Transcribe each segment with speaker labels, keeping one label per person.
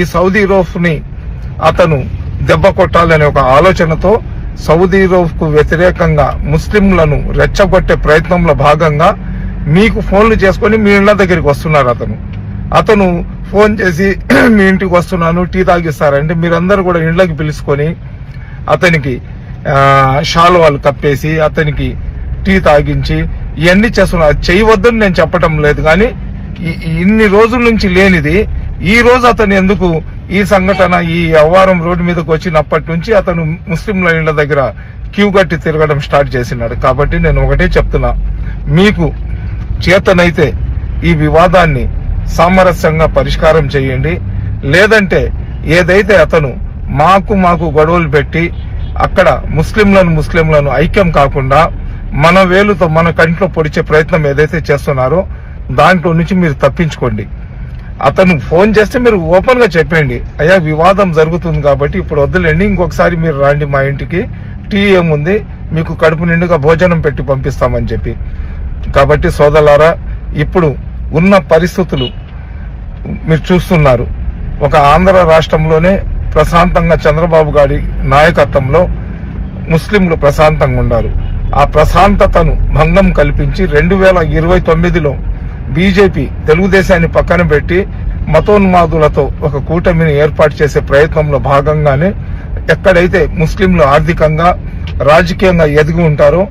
Speaker 1: ఈ సౌదీ రౌఫ్ని అతను దెబ్బ కొట్టాలనే ఒక ఆలోచనతో సౌదీ రౌఫ్కు వ్యతిరేకంగా ముస్లింలను రెచ్చగొట్టే ప్రయత్నంలో భాగంగా మీకు ఫోన్లు చేసుకుని మీ ఇళ్ల దగ్గరికి వస్తున్నారు. అతను ఫోన్ చేసి మీ ఇంటికి వస్తున్నాను, టీ తాగిస్తారంటే మీరందరూ కూడా ఇళ్లకి పిలుచుకొని అతనికి షాల్వాలు కప్పేసి అతనికి టీ తాగించి ఇవన్నీ చేస్తున్నారు. చేయవద్దని నేను చెప్పటం లేదు, కానీ ఇన్ని రోజుల నుంచి లేనిది ఈ రోజు అతను ఎందుకు ఈ సంఘటన ఈ అవ్వారం రోడ్డు మీదకి వచ్చినప్పటి నుంచి అతను ముస్లింల ఇళ్ల దగ్గర క్యూ కట్టి తిరగడం స్టార్ట్ చేసినాడు. కాబట్టి నేను ఒకటే చెప్తున్నా, మీకు చేతనైతే ఈ వివాదాన్ని సామరస్యంగా పరిష్కారం చేయండి. లేదంటే ఏదైతే అతను మాకు గొడవలు పెట్టి అక్కడ ముస్లింలను ఐక్యం కాకుండా మన వేలుతో మన కంట్లో పొడిచే ప్రయత్నం ఏదైతే చేస్తున్నారో దాంట్లో నుంచి మీరు తప్పించుకోండి. అతను ఫోన్ చేస్తే మీరు ఓపెన్ గా చెప్పండి, అయ్యా వివాదం జరుగుతుంది కాబట్టి ఇప్పుడు వద్దులేండి, ఇంకొకసారి మీరు రండి మా ఇంటికి, టీ ఏముంది మీకు కడుపు నిండుగా భోజనం పెట్టి పంపిస్తామని చెప్పి. కాబట్టి సోదరులారా, ఇప్పుడు ఉన్న పరిస్థితులు మీరు చూస్తున్నారు. ఒక ఆంధ్ర రాష్ట్రంలోనే ప్రశాంతంగా చంద్రబాబు గారి నాయకత్వంలో ముస్లింలు ప్రశాంతంగా ఉన్నారు. ఆ ప్రశాంతతను భంగం కల్పించి 2029లో బీజేపీ తెలుగుదేశాన్ని పక్కన పెట్టి మతోన్మాదులతో ఒక కూటమిని ఏర్పాటు చేసే ప్రయత్నంలో భాగంగానే ఎక్కడైతే ముస్లింలు ఆర్థికంగా రాజకీయంగా ఎదిగి ఉంటారో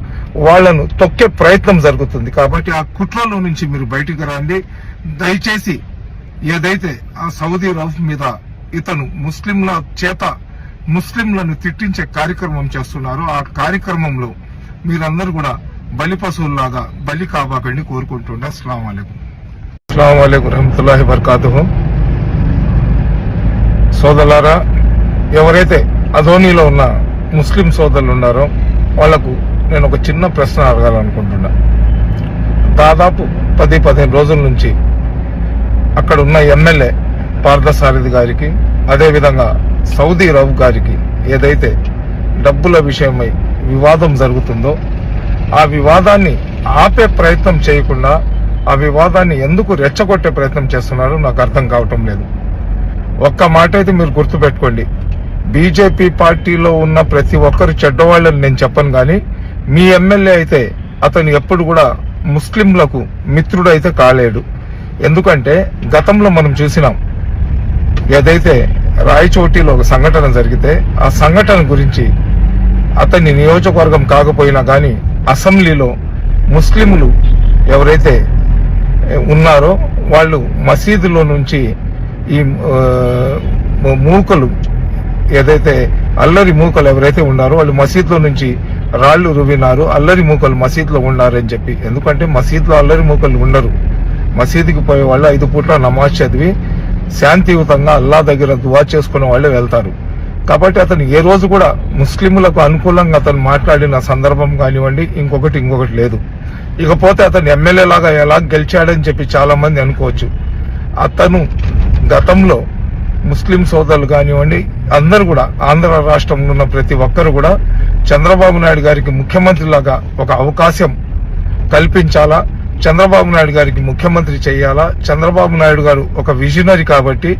Speaker 1: వాళ్లను తొక్కే ప్రయత్నం జరుగుతుంది. కాబట్టి ఆ కుట్రలో నుంచి మీరు బయటికి రండి. దయచేసి ఏదైతే ఆ సౌదీ రౌఫ్ మీద ఇతను ముస్లింలను తిట్టించే కార్యక్రమం చేస్తున్నారో ఆ కార్యక్రమంలో మీరందరూ కూడా బలి పశువుల్లాగా బలి కాబాకండి కోరుకుంటుండే. అస్సలాము అలైకుం రహమతుల్లాహి బర్కాతుహు. సోదరులారా, ఎవరైతే అదోనీలో ఉన్న ముస్లిం సోదరులు ఉన్నారో వాళ్లకు నేను ఒక చిన్న ప్రశ్న అడగాలనుకుంటున్నా. దాదాపు 10-15 రోజుల నుంచి అక్కడ ఉన్న ఎమ్మెల్యే పార్థసారథి గారికి, అదేవిధంగా సౌదీ రౌఫ్ గారికి ఏదైతే డబ్బుల విషయమై వివాదం జరుగుతుందో ఆ వివాదాన్ని ఆపే ప్రయత్నం చేయకుండా ఆ వివాదాన్ని ఎందుకు రెచ్చగొట్టే ప్రయత్నం చేస్తున్నారో నాకు అర్థం కావటం లేదు. ఒక్క మాట అయితే మీరు గుర్తుపెట్టుకోండి, బీజేపీ పార్టీలో ఉన్న ప్రతి ఒక్కరు చెడ్డవాళ్ళని నేను చెప్పను, కానీ మీ ఎమ్మెల్యే అయితే అతను ఎప్పుడు కూడా ముస్లింలకు మిత్రుడు అయితే కాలేడు. ఎందుకంటే గతంలో మనం చూసినాం, ఏదైతే రాయచోటిలో ఒక సంఘటన జరిగితే ఆ సంఘటన గురించి అతని నియోజకవర్గం కాకపోయినా కానీ అసెంబ్లీలో ముస్లింలు ఎవరైతే ఉన్నారో వాళ్ళు మసీదులో నుంచి ఈ మూకలు ఏదైతే అల్లరి మూకలు ఎవరైతే ఉన్నారో వాళ్ళు మసీదులో నుంచి రాళ్లు రువినారు, అల్లరి మూకలు మసీదులో ఉన్నారని చెప్పి. ఎందుకంటే మసీదులో అల్లరి మూకలు ఉండరు. మసీదుకి పోయే వాళ్ళు 5 పూట్ల నమాజ్ చదివి శాంతియుతంగా అల్లా దగ్గర దువా చేసుకునే వాళ్ళే వెళ్తారు. కాబట్టి అతను ఏ రోజు కూడా ముస్లింలకు అనుకూలంగా అతను మాట్లాడిన సందర్భం కానివ్వండి, ఇంకొకటి లేదు. ఇకపోతే అతను ఎమ్మెల్యే లాగా ఎలా గెలిచాడని చెప్పి చాలా మంది అనుకోవచ్చు. అతను గతంలో ముస్లిం సోదరులు కానివ్వండి అందరూ కూడా ఆంధ్ర రాష్ట్రంలో ఉన్న ప్రతి ఒక్కరు కూడా చంద్రబాబు నాయుడు గారికి ముఖ్యమంత్రి లాగా ఒక అవకాశం కల్పించాలా, చంద్రబాబు నాయుడు గారికి ముఖ్యమంత్రి చేయాలా. చంద్రబాబు నాయుడు గారు ఒక విజనరీ కాబట్టి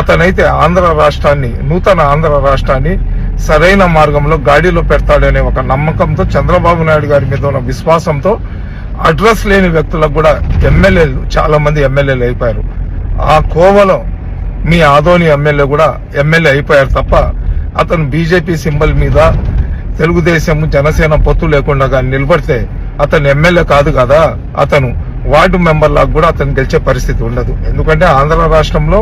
Speaker 1: అతనైతే నూతన ఆంధ్ర రాష్ట్రాన్ని సరైన మార్గంలో గాడిలో పెడతాడనే ఒక నమ్మకంతో చంద్రబాబు నాయుడు గారి మీద ఉన్న విశ్వాసంతో అడ్రస్ లేని వ్యక్తులకు కూడా చాలా మంది ఎమ్మెల్యేలు అయిపోయారు. ఆ కోవలో మీ ఆదోని ఎమ్మెల్యే కూడా ఎమ్మెల్యే అయిపోయారు తప్ప అతను బీజేపీ సింబల్ మీద తెలుగుదేశం జనసేన పొత్తు లేకుండా కానీ నిలబడితే అతను ఎమ్మెల్యే కాదు కదా, అతను వార్డు మెంబర్ లాగా కూడా అతను గెలిచే పరిస్థితి ఉండదు. ఎందుకంటే ఆంధ్ర రాష్ట్రంలో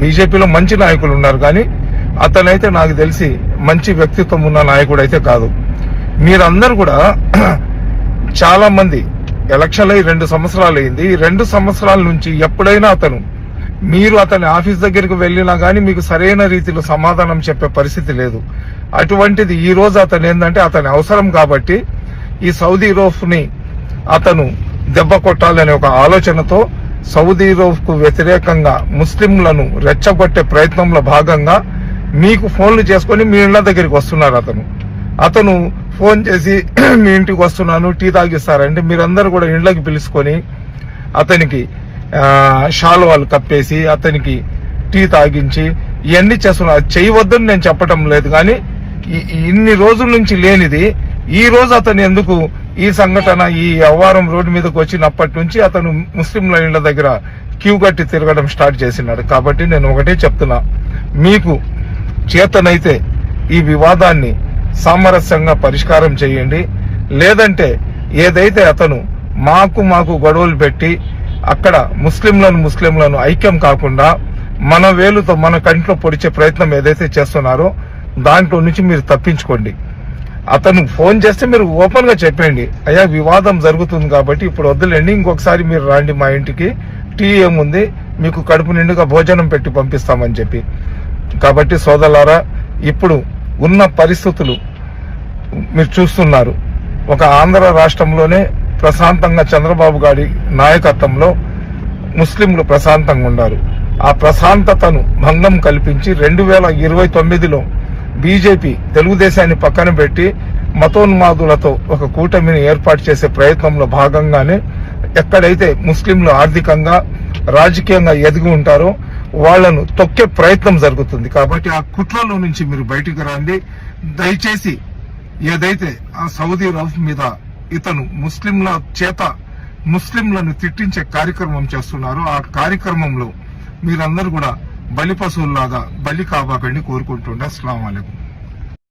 Speaker 1: బీజేపీలో మంచి నాయకులు ఉన్నారు, కానీ అతనైతే నాకు తెలిసి మంచి వ్యక్తిత్వం ఉన్న నాయకుడు అయితే కాదు. మీరందరూ కూడా చాలా మంది ఎలక్షన్లు 2 సంవత్సరాలు అయింది. ఈ 2 సంవత్సరాల నుంచి ఎప్పుడైనా మీరు అతని ఆఫీస్ దగ్గరికి వెళ్ళినా గానీ మీకు సరైన రీతిలో సమాధానం చెప్పే పరిస్థితి లేదు. అటువంటిది ఈ రోజు అతను ఏంటంటే అతని అవసరం కాబట్టి ఈ సౌదీ రౌఫ్ ని అతను దెబ్బ కొట్టాలనే ఒక ఆలోచనతో సౌదీ రౌఫ్ కు వ్యతిరేకంగా ముస్లింలను రెచ్చగొట్టే ప్రయత్నంలో భాగంగా మీకు ఫోన్లు చేసుకుని మీ ఇళ్ల దగ్గరికి వస్తున్నారు. అతను ఫోన్ చేసి మీ ఇంటికి వస్తున్నాను, టీ తాగిస్తారంటే మీరందరూ కూడా ఇళ్లకి పిలుచుకొని అతనికి షాల్వాలు కప్పేసి అతనికి టీ తాగించి ఇవన్నీ చేస్తున్నారు. అది చేయవద్దని నేను చెప్పటం లేదు, కానీ ఇన్ని రోజుల నుంచి లేనిది ఈ రోజు అతను ఎందుకు ఈ సంఘటన ఈ అవ్వారం రోడ్డు మీదకి వచ్చినప్పటి నుంచి అతను ముస్లింల ఇళ్ల దగ్గర క్యూ కట్టి తిరగడం స్టార్ట్ చేసినాడు. కాబట్టి నేను ఒకటే చెప్తున్నా, మీకు చేతనైతే ఈ వివాదాన్ని సామరస్యంగా పరిష్కారం చేయండి. లేదంటే ఏదైతే అతను మాకు గొడవలు పెట్టి అక్కడ ముస్లింలను ఐక్యం కాకుండా మన వేలుతో మన కంట్లో పొడిచే ప్రయత్నం ఏదైతే చేస్తున్నారో దాంట్లో నుంచి మీరు తప్పించుకోండి. అతను ఫోన్ చేస్తే మీరు ఓపెన్ గా చెప్పండి, అయ్యా వివాదం జరుగుతుంది కాబట్టి ఇప్పుడు వద్దులేండి, ఇంకొకసారి మీరు రండి మా ఇంటికి, టీ ఏముంది మీకు కడుపు నిండుగా భోజనం పెట్టి పంపిస్తామని చెప్పి. కాబట్టి సోదరులారా, ఇప్పుడు ఉన్న పరిస్థితులు మీరు చూస్తున్నారు. ఒక ఆంధ్ర రాష్ట్రంలోనే ప్రశాంతంగా చంద్రబాబు గారి నాయకత్వంలో ముస్లింలు ప్రశాంతంగా ఉన్నారు. ఆ ప్రశాంతతను భంగం కల్పించి 2029లో బీజేపీ తెలుగుదేశాన్ని పక్కన పెట్టి మతోన్మాదులతో ఒక కూటమిని ఏర్పాటు చేసే ప్రయత్నంలో భాగంగానే ఎక్కడైతే ముస్లింలు ఆర్థికంగా రాజకీయంగా ఎదిగి ఉంటారో వాళ్లను తొక్కే ప్రయత్నం జరుగుతుంది. కాబట్టి ఆ కుట్రలో నుంచి మీరు బయటికి రండి. దయచేసి ఏదైతే ఆ సౌదీ రౌఫ్ మీద ఇతను ముస్లింల చేత ముస్లింలను తిట్టించే కార్యక్రమం చేస్తున్నారో ఆ కార్యక్రమంలో మీరందరూ కూడా బలి పశువుల్లాగా బలి కాబాకండి కోరుకుంటుండే. అస్సలాము అలైకుం.